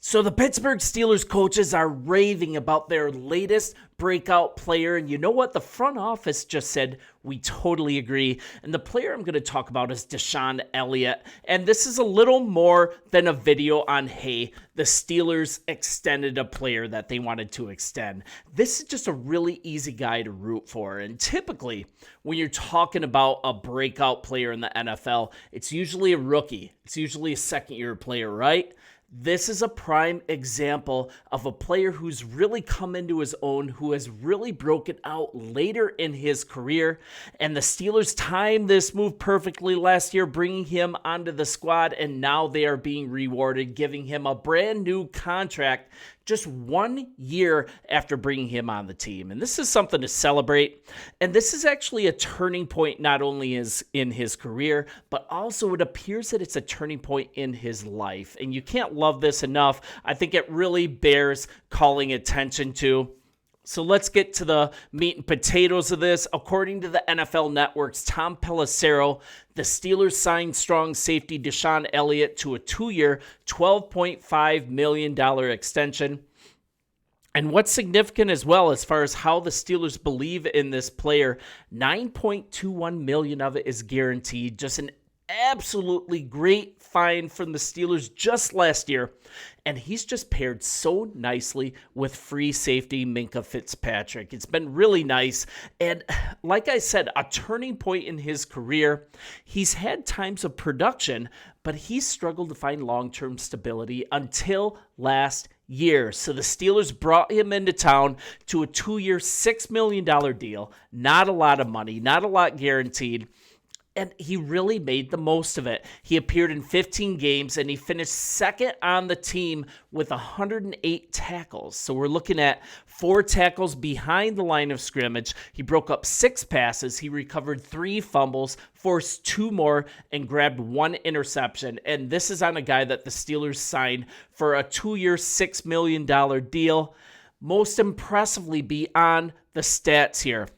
So the Pittsburgh Steelers coaches are raving about their latest breakout player. And you know what? The front office just said, we totally agree. And the player I'm going to talk about is DeShawn Elliot. And this is a little more than a video on, hey, the Steelers extended a player that they wanted to extend. This is just a really easy guy to root for. And typically, when you're talking about a breakout player in the NFL, it's usually a rookie. It's usually a second-year player, right? This is a prime example of a player who's really come into his own, who has really broken out later in his career. And the Steelers timed this move perfectly last year, bringing him onto the squad, and now they are being rewarded, giving him a brand new contract just 1 year after bringing him on the team. And this is something to celebrate. And this is actually a turning point, not only in his career, but also it appears that it's a turning point in his life. And you can't love this enough. I think it really bears calling attention to. So let's get to the meat and potatoes of this. According to the NFL Network's Tom Pelissero, the Steelers signed strong safety DeShawn Elliot to a 2-year, $12.5 million extension. And what's significant as well, as far as how the Steelers believe in this player, $9.21 million of it is guaranteed. Just an absolutely great find from the Steelers just last year. And he's just paired so nicely with free safety Minkah Fitzpatrick. It's been really nice. And like I said, a turning point in his career. He's had times of production, but he's struggled to find long-term stability until last year. So the Steelers brought him into town to a 2-year, $6 million deal. Not a lot of money, not a lot guaranteed. And he really made the most of it. He appeared in 15 games, and he finished second on the team with 108 tackles. So we're looking at 4 tackles behind the line of scrimmage. He broke up 6 passes. He recovered 3 fumbles, forced 2 more, and grabbed 1 interception. And this is on a guy that the Steelers signed for a 2-year, $6 million deal. Most impressively, beyond the stats here,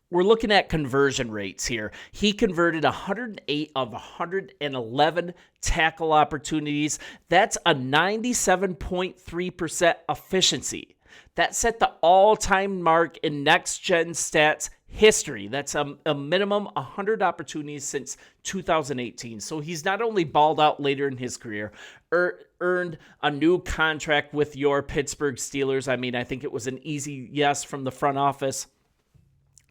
we're looking at conversion rates here. He converted 108 of 111 tackle opportunities. That's a 97.3% efficiency. That set the all-time mark in next-gen stats history. That's a minimum 100 opportunities since 2018. So he's not only balled out later in his career, earned a new contract with your Pittsburgh Steelers. I mean, I think it was an easy yes from the front office.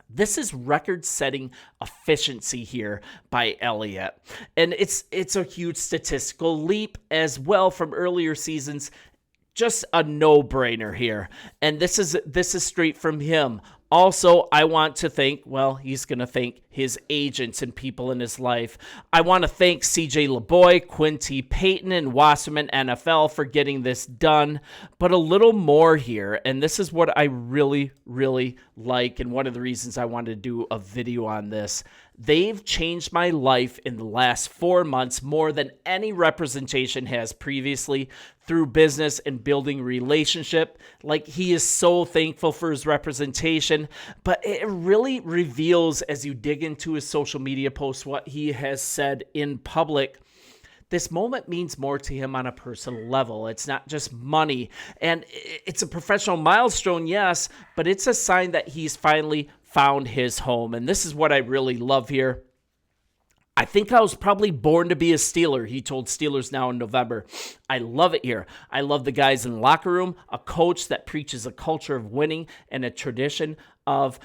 This is record-setting efficiency here by Elliott. And it's a huge statistical leap as well from earlier seasons. Just a no-brainer here. And this is straight from him. Also, I want to thank, well, he's going to thank his agents and people in his life. I want to thank CJ LeBoy, Quinty Payton, and Wasserman NFL for getting this done. But a little more here, and this is what I really, really like, and one of the reasons I wanted to do a video on this. They've changed my life in the last 4 months more than any representation has previously through business and building relationship. Like, he is so thankful for his representation, but it really reveals as you dig into his social media posts what he has said in public. This moment means more to him on a personal level. It's not just money, and it's a professional milestone, yes, but it's a sign that he's finally found his home. And this is what I really love here. I think I was probably born to be a Steeler, he told Steelers Now in November. I love it here. I love the guys in the locker room, a coach that preaches a culture of winning and a tradition of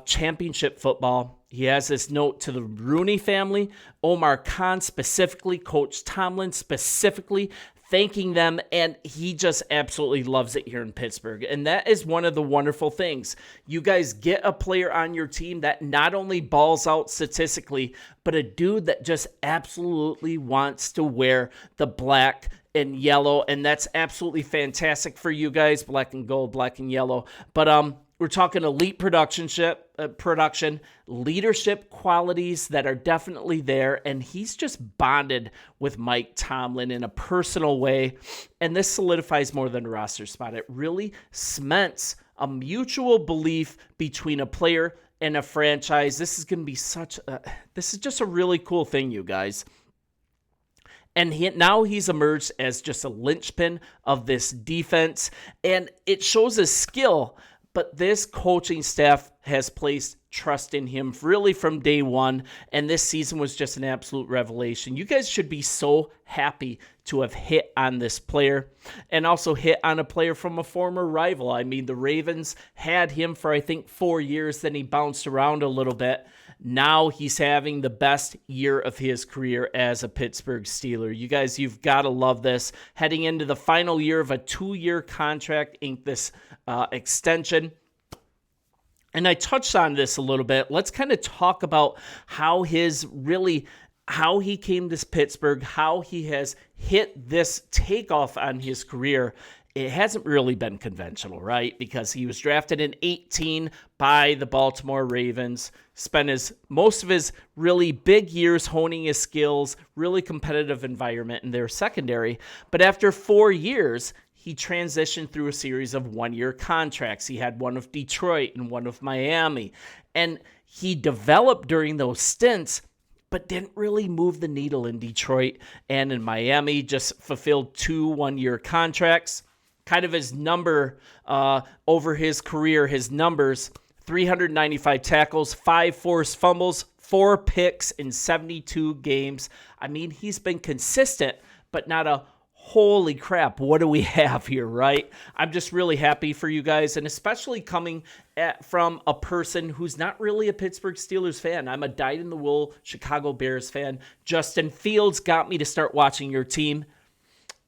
championship football. He has this note to the Rooney family, Omar Khan specifically, Coach Tomlin specifically, thanking them, and he just absolutely loves it here in Pittsburgh. And that is one of the wonderful things. You guys get a player on your team that not only balls out statistically, but a dude that just absolutely wants to wear the black and yellow, and that's absolutely fantastic for you guys, black and gold, black and yellow. But we're talking elite production, leadership qualities that are definitely there, and he's just bonded with Mike Tomlin in a personal way, and this solidifies more than a roster spot. It really cements a mutual belief between a player and a franchise. This is going to be this is just a really cool thing, you guys. And now he's emerged as just a linchpin of this defense, and it shows his skill. But this coaching staff has placed trust in him really from day one, and this season was just an absolute revelation. You guys should be so happy to have hit on this player and also hit on a player from a former rival. I mean, the Ravens had him for, I think, 4 years, then he bounced around a little bit. Now he's having the best year of his career as a Pittsburgh Steeler. You guys, you've got to love this. Heading into the final year of a 2-year contract, inked this extension. And I touched on this a little bit. Let's kind of talk about how he came to Pittsburgh, how he has hit this takeoff on his career. It hasn't really been conventional, right? Because he was drafted in 2018 by the Baltimore Ravens, spent most of his really big years honing his skills, really competitive environment in their secondary. But after 4 years, he transitioned through a series of 1-year contracts. He had one with Detroit and one with Miami. And he developed during those stints, but didn't really move the needle in Detroit and in Miami, just fulfilled 2 1-year contracts. Kind of his number over his career, his numbers, 395 tackles, 5 forced fumbles, 4 picks in 72 games. I mean, he's been consistent, but not a holy crap, what do we have here, right? I'm just really happy for you guys, and especially coming from a person who's not really a Pittsburgh Steelers fan. I'm a dyed-in-the-wool Chicago Bears fan. Justin Fields got me to start watching your team.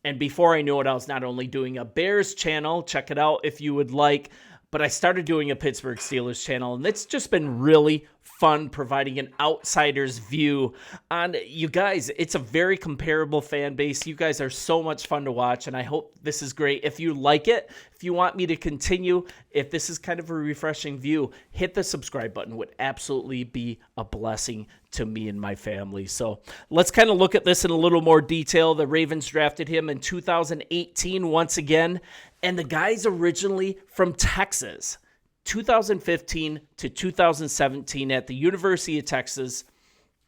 And before I knew it, I was not only doing a Bears channel, check it out if you would like, but I started doing a Pittsburgh Steelers channel, and it's just been really fun providing an outsider's view on you guys. It's a very comparable fan base. You guys are so much fun to watch, and I hope this is great. If you like it, if you want me to continue, if this is kind of a refreshing view, hit the subscribe button. Would absolutely be a blessing to me and my family. So let's kind of look at this in a little more detail. The Ravens drafted him in 2018 once again, and the guy's originally from Texas. 2015 to 2017 at the University of Texas.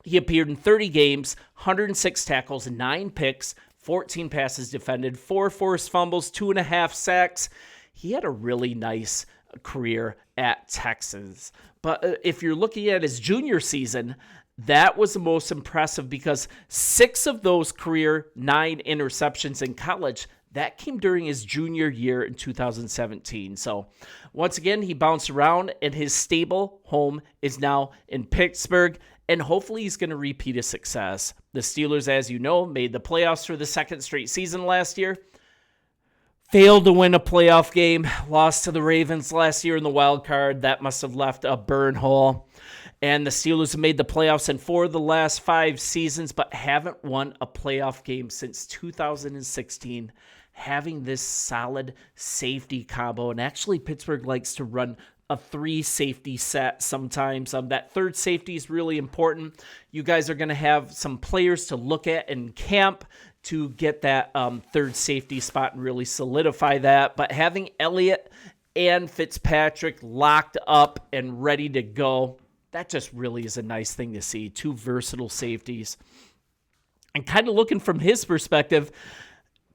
He appeared in 30 games, 106 tackles, 9 picks, 14 passes defended, 4 forced fumbles, 2.5 sacks. He had a really nice career at Texas. But if you're looking at his junior season, that was the most impressive because 6 of those career 9 interceptions in college, that came during his junior year in 2017. So once again, he bounced around, and his stable home is now in Pittsburgh, and hopefully he's going to repeat his success. The Steelers, as you know, made the playoffs for the 2nd straight season last year. Failed to win a playoff game, lost to the Ravens last year in the wild card. That must have left a burn hole. And the Steelers have made the playoffs in 4 of the last 5 seasons, but haven't won a playoff game since 2016. Having this solid safety combo, and actually Pittsburgh likes to run a 3 safety set sometimes. That 3rd safety is really important. You guys are going to have some players to look at in camp to get that 3rd safety spot and really solidify that. But having Elliott and Fitzpatrick locked up and ready to go, that just really is a nice thing to see. 2 versatile safeties. And kind of looking from his perspective,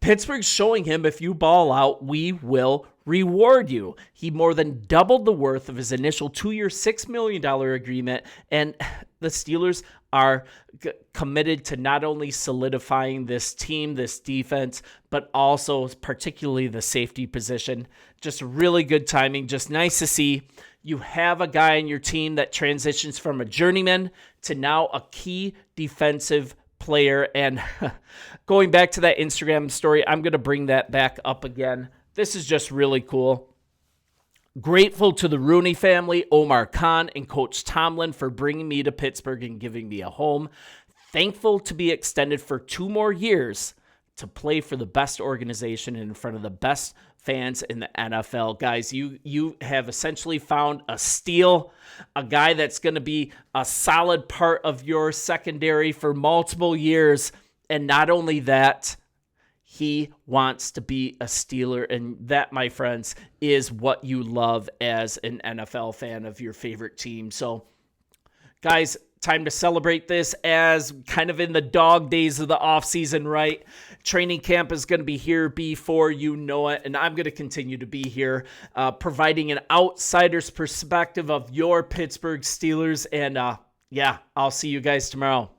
Pittsburgh's showing him, if you ball out, we will reward you. He more than doubled the worth of his initial 2-year, $6 million agreement, and the Steelers are committed to not only solidifying this team, this defense, but also particularly the safety position. Just really good timing, just nice to see. You have a guy on your team that transitions from a journeyman to now a key defensive player. And going back to that Instagram story, I'm going to bring that back up again. This is just really cool. Grateful to the Rooney family, Omar Khan, and Coach Tomlin for bringing me to Pittsburgh and giving me a home. Thankful to be extended for 2 more years to play for the best organization and in front of the best fans in the NFL. Guys, you have essentially found a steal, a guy that's going to be a solid part of your secondary for multiple years. And not only that, he wants to be a Steeler, and that, my friends, is what you love as an NFL fan of your favorite team. So, guys, time to celebrate this as kind of in the dog days of the offseason, right? Training camp is going to be here before you know it, and I'm going to continue to be here providing an outsider's perspective of your Pittsburgh Steelers. And yeah, I'll see you guys tomorrow.